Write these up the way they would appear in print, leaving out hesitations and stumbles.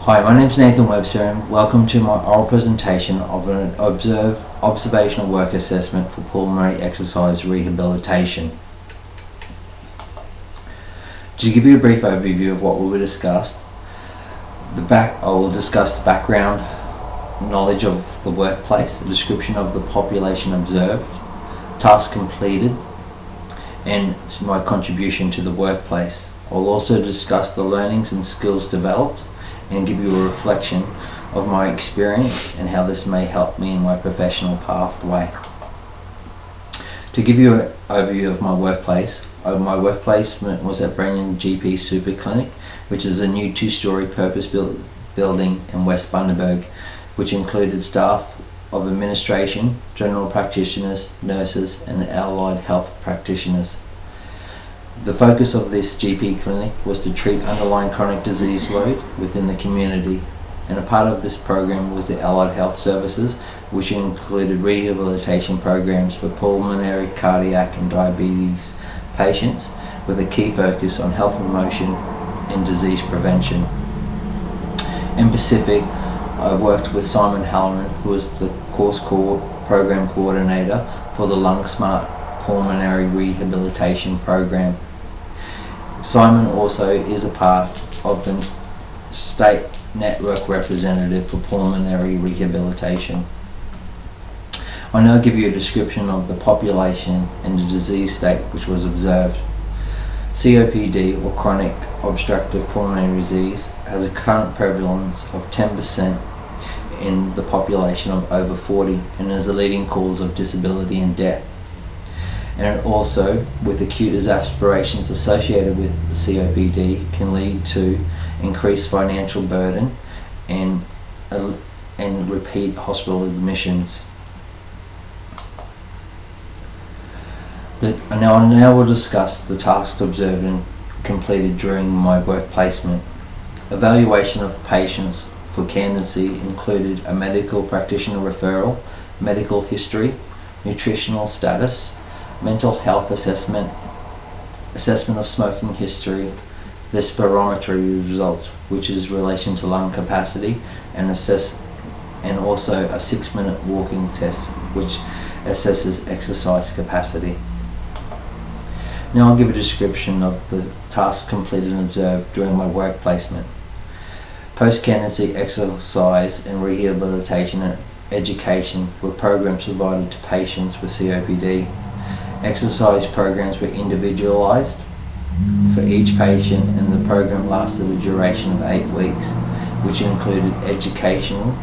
Hi, my name is Nathan Webster and welcome to my oral presentation of an observational work assessment for pulmonary exercise rehabilitation. To give you a brief overview of what we will discuss, I will discuss the background knowledge of the workplace, a description of the population observed, tasks completed, and my contribution to the workplace. I will also discuss the learnings and skills developed and give you a reflection of my experience and how this may help me in my professional pathway. To give you an overview of my workplace was at Brennan GP Super Clinic, which is a new 2-story purpose-built building in West Bundaberg, which included staff of administration, general practitioners, nurses and allied health practitioners. The focus of this GP clinic was to treat underlying chronic disease load within the community, and a part of this program was the allied health services, which included rehabilitation programs for pulmonary, cardiac and diabetes patients, with a key focus on health promotion and disease prevention. In Pacific, I worked with Simon Halloran, who was the course program coordinator for the Lung Smart Pulmonary Rehabilitation Program. Simon also is a part of the state network representative for pulmonary rehabilitation. I'll now give you a description of the population and the disease state which was observed. COPD, or chronic obstructive pulmonary disease, has a current prevalence of 10% in the population of over 40 and is a leading cause of disability and death. And it also, with acute exacerbations associated with COPD, can lead to increased financial burden and repeat hospital admissions. Now we'll discuss the tasks observed and completed during my work placement. Evaluation of patients for candidacy included a medical practitioner referral, medical history, nutritional status, mental health assessment of smoking history, the spirometry results, which is relation to lung capacity, and also a 6-minute walking test, which assesses exercise capacity. Now I'll give a description of the tasks completed and observed during my work placement. Post-candidacy exercise and rehabilitation and education were programs provided to patients with COPD. Exercise programs were individualized for each patient, and the program lasted a duration of 8 weeks, which included educational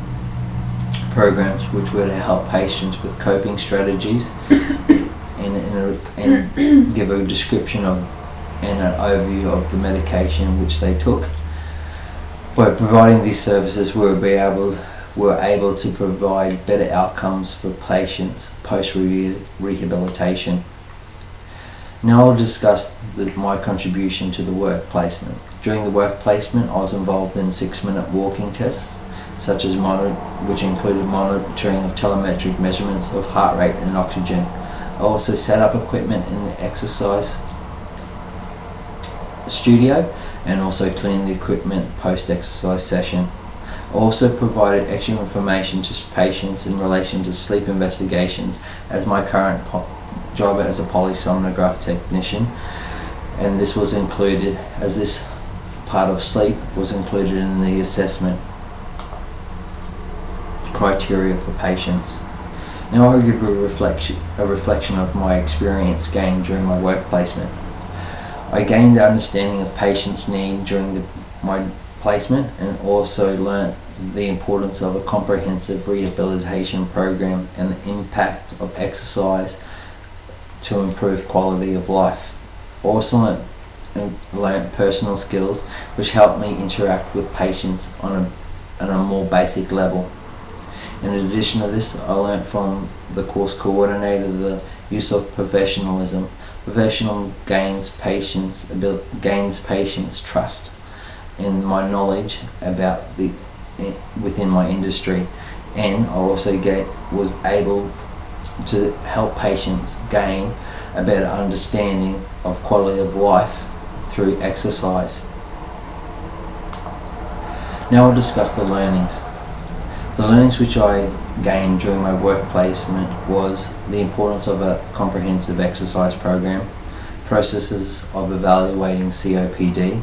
programs which were to help patients with coping strategies and give a description of and an overview of the medication which they took. By providing these services, we were able to provide better outcomes for patients post-rehabilitation. Now I'll discuss my contribution to the work placement. During the work placement, I was involved in 6-minute walking tests, such as which included monitoring of telemetric measurements of heart rate and oxygen. I also set up equipment in the exercise studio and also cleaned the equipment post-exercise session. I also provided extra information to patients in relation to sleep investigations, as my current job as a polysomnograph technician, and this was included, as this part of sleep was included in the assessment criteria for patients. Now I'll give a reflection of my experience gained during my work placement. I gained the understanding of patients' need during my placement, and also learnt the importance of a comprehensive rehabilitation program and the impact of exercise to improve quality of life. Also learnt personal skills which helped me interact with patients on a more basic level. In addition to this, I learnt from the course coordinator the use of professionalism. Professional gains patients' trust in my knowledge about within my industry, and I also was able to help patients gain a better understanding of quality of life through exercise. Now I'll discuss the learnings. The learnings which I gained during my work placement was the importance of a comprehensive exercise program, processes of evaluating COPD,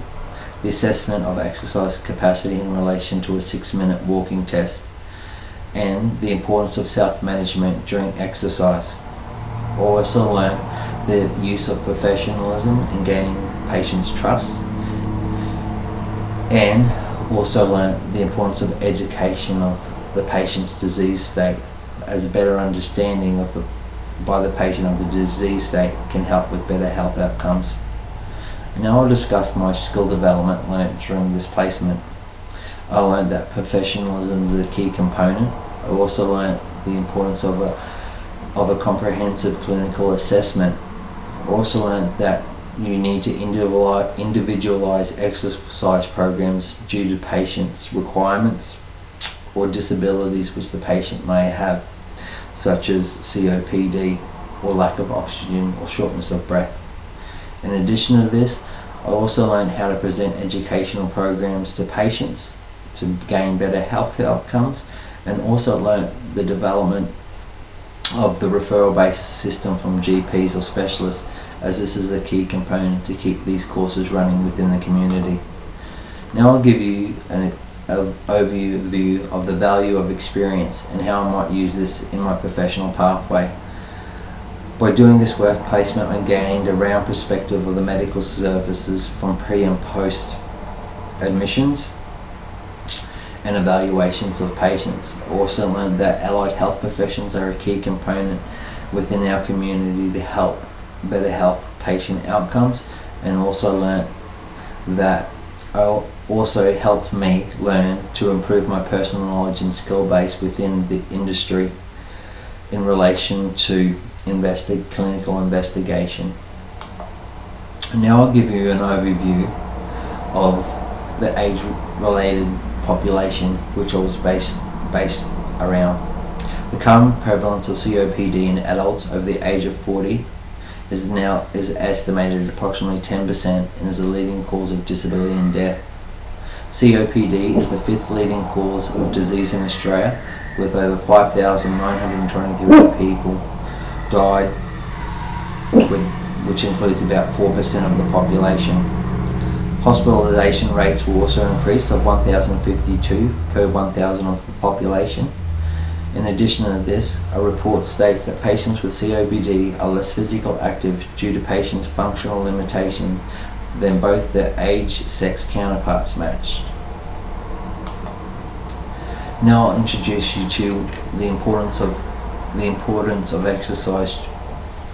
the assessment of exercise capacity in relation to a 6-minute walking test, and the importance of self-management during exercise. I also learned the use of professionalism in gaining patients' trust, and also learned the importance of education of the patient's disease state, as a better understanding by the patient of the disease state can help with better health outcomes. Now I'll discuss my skill development learnt during this placement. I learned that professionalism is a key component. I also learned the importance of a comprehensive clinical assessment. I also learned that you need to individualize exercise programs due to patients' requirements or disabilities which the patient may have, such as COPD or lack of oxygen or shortness of breath. In addition to this, I also learned how to present educational programs to patients to gain better health outcomes, and also learned the development of the referral-based system from GPs or specialists, as this is a key component to keep these courses running within the community. Now I'll give you an overview of the value of experience and how I might use this in my professional pathway. By doing this work placement, I gained a round perspective of the medical services from pre and post admissions and evaluations of patients. I also learned that allied health professions are a key component within our community to help better health patient outcomes, and also learned that also helped me learn to improve my personal knowledge and skill base within the industry in relation to clinical investigation. Now I'll give you an overview of the age-related population which I was based around. The current prevalence of COPD in adults over the age of 40 is estimated at approximately 10% and is the leading cause of disability and death. COPD is the 5th leading cause of disease in Australia, with over 5,923 people died, which includes about 4% of the population. Hospitalisation rates will also increase of 1,052 per 1,000 of the population. In addition to this, a report states that patients with COPD are less physically active due to patients' functional limitations than both their age-sex counterparts matched. Now I'll introduce you to the importance of exercise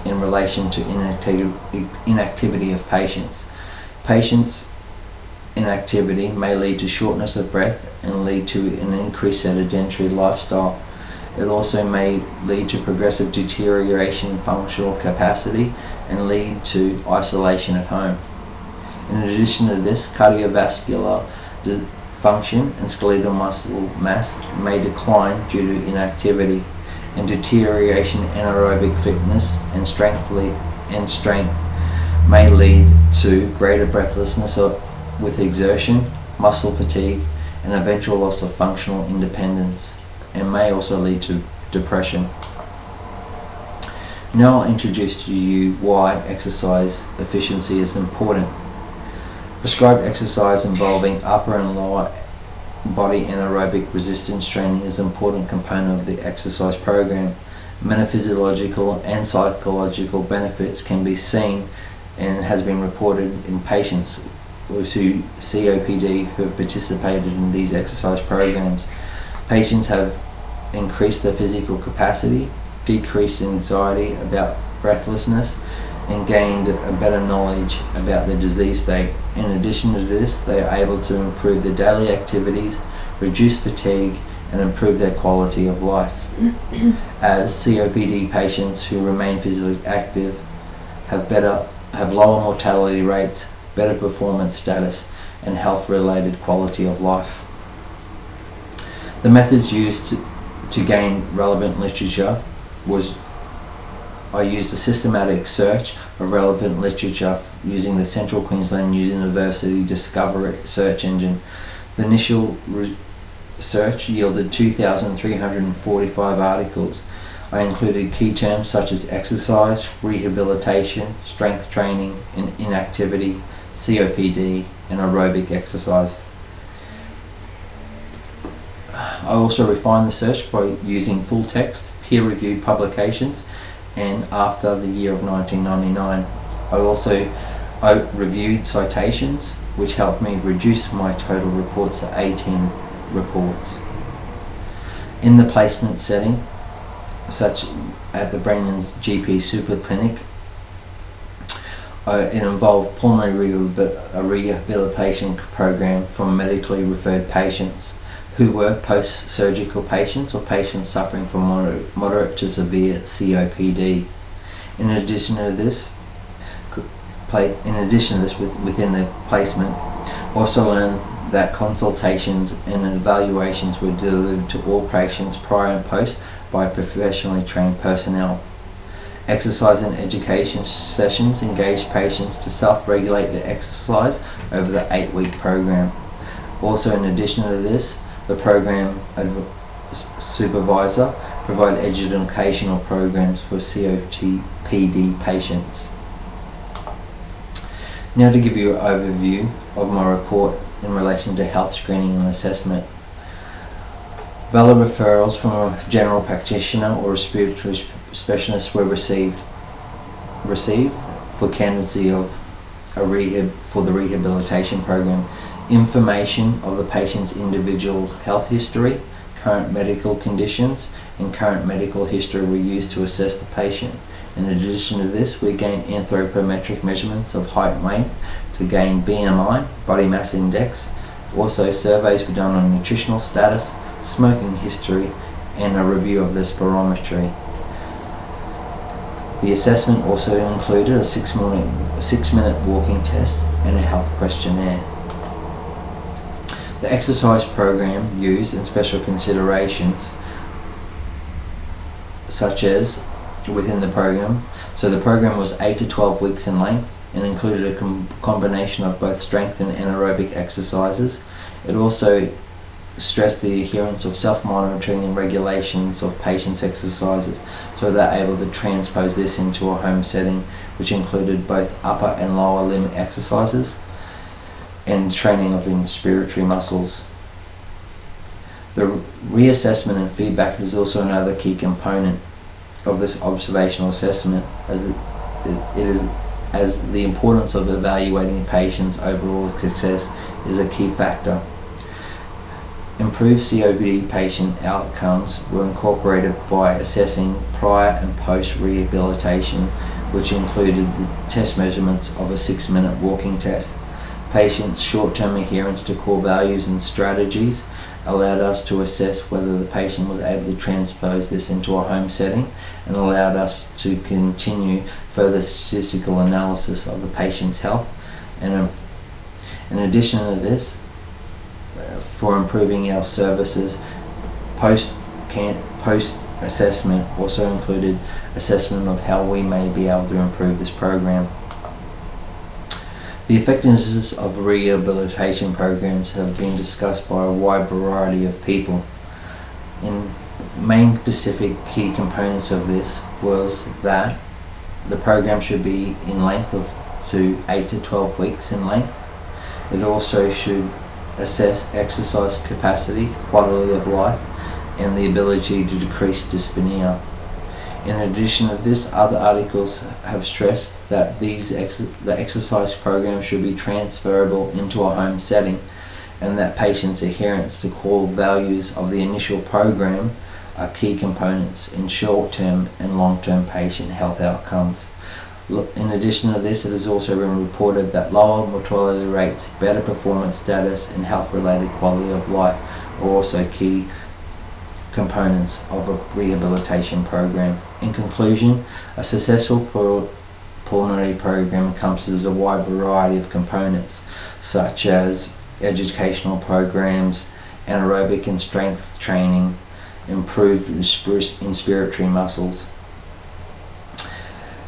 in relation to inactivity of patients. Patients' inactivity may lead to shortness of breath and lead to an increased sedentary lifestyle. It also may lead to progressive deterioration in functional capacity and lead to isolation at home. In addition to this, cardiovascular function and skeletal muscle mass may decline due to inactivity, and deterioration in aerobic fitness and strength may lead to greater breathlessness with exertion, muscle fatigue, and eventual loss of functional independence, and may also lead to depression. Now I'll introduce to you why exercise efficiency is important. Prescribed exercise involving upper and lower body anaerobic resistance training is an important component of the exercise program. Many physiological and psychological benefits can be seen and has been reported in patients with COPD who have participated in these exercise programs. Patients have increased their physical capacity, decreased anxiety about breathlessness, and gained a better knowledge about their disease state. In addition to this, they are able to improve their daily activities, reduce fatigue, and improve their quality of life. As COPD patients who remain physically active have lower mortality rates, better performance status, and health-related quality of life. The methods used to gain relevant literature was I used a systematic search of relevant literature using the Central Queensland University Discover It search engine. The initial research yielded 2,345 articles. I included key terms such as exercise, rehabilitation, strength training, inactivity, COPD, and aerobic exercise. I also refined the search by using full text, peer-reviewed publications, and after the year of 1999. I also reviewed citations, which helped me reduce my total reports to 18 reports. In the placement setting, such at the Brandon's GP Super Clinic, it involved pulmonary rehabilitation program from medically referred patients who were post-surgical patients or patients suffering from moderate to severe COPD. In addition to this, within the placement, also learned that consultations and evaluations were delivered to all patients prior and post by professionally trained personnel. Exercise and education sessions engaged patients to self-regulate their exercise over the 8-week program. Also, in addition to this, the program supervisor provided educational programs for COPD patients. Now to give you an overview of my report in relation to health screening and assessment. Valid referrals from a general practitioner or a respiratory specialist were received for candidacy of for the rehabilitation program. Information of the patient's individual health history, current medical conditions, and current medical history were used to assess the patient. In addition to this, we gained anthropometric measurements of height and weight to gain BMI, body mass index. Also, surveys were done on nutritional status, smoking history, and a review of the spirometry. The assessment also included a 6-minute walking test and a health questionnaire. The exercise program used in special considerations such as within the program. So the program was 8 to 12 weeks in length and included a combination of both strength and anaerobic exercises. It also stressed the adherence of self-monitoring and regulations of patients' exercises, so they're able to transpose this into a home setting, which included both upper and lower limb exercises and training of inspiratory muscles. The reassessment and feedback is also another key component of this observational assessment, as the importance of evaluating a patient's overall success is a key factor. Improved COPD patient outcomes were incorporated by assessing prior and post rehabilitation, which included the test measurements of a 6-minute walking test. Patients' short-term adherence to core values and strategies allowed us to assess whether the patient was able to transpose this into a home setting, and allowed us to continue further statistical analysis of the patient's health. And in addition to this, for improving our services, post-assessment also included assessment of how we may be able to improve this program. The effectiveness of rehabilitation programs have been discussed by a wide variety of people. In main specific key components of this was that the program should be in length of 8 to 12 weeks in length. It also should assess exercise capacity, quality of life, and the ability to decrease dyspnea. In addition to this, other articles have stressed that the exercise program should be transferable into a home setting, and that patients' adherence to core values of the initial program are key components in short-term and long-term patient health outcomes. In addition to this, it has also been reported that lower mortality rates, better performance status, and health-related quality of life are also key components of a rehabilitation program. In conclusion, a successful pulmonary program encompasses a wide variety of components, such as educational programs, anaerobic and strength training, improved inspiratory muscles.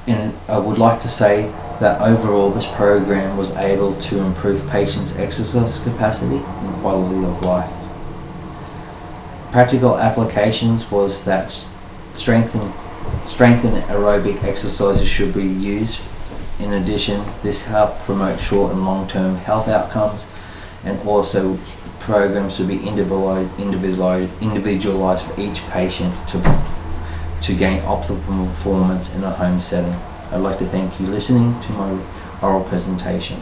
And I would like to say that overall this program was able to improve patients' exercise capacity and quality of life. Practical applications was that strength and aerobic exercises should be used. In addition, this helped promote short and long-term health outcomes, and also programs should be individualized for each patient to gain optimal performance in a home setting. I'd like to thank you for listening to my oral presentation.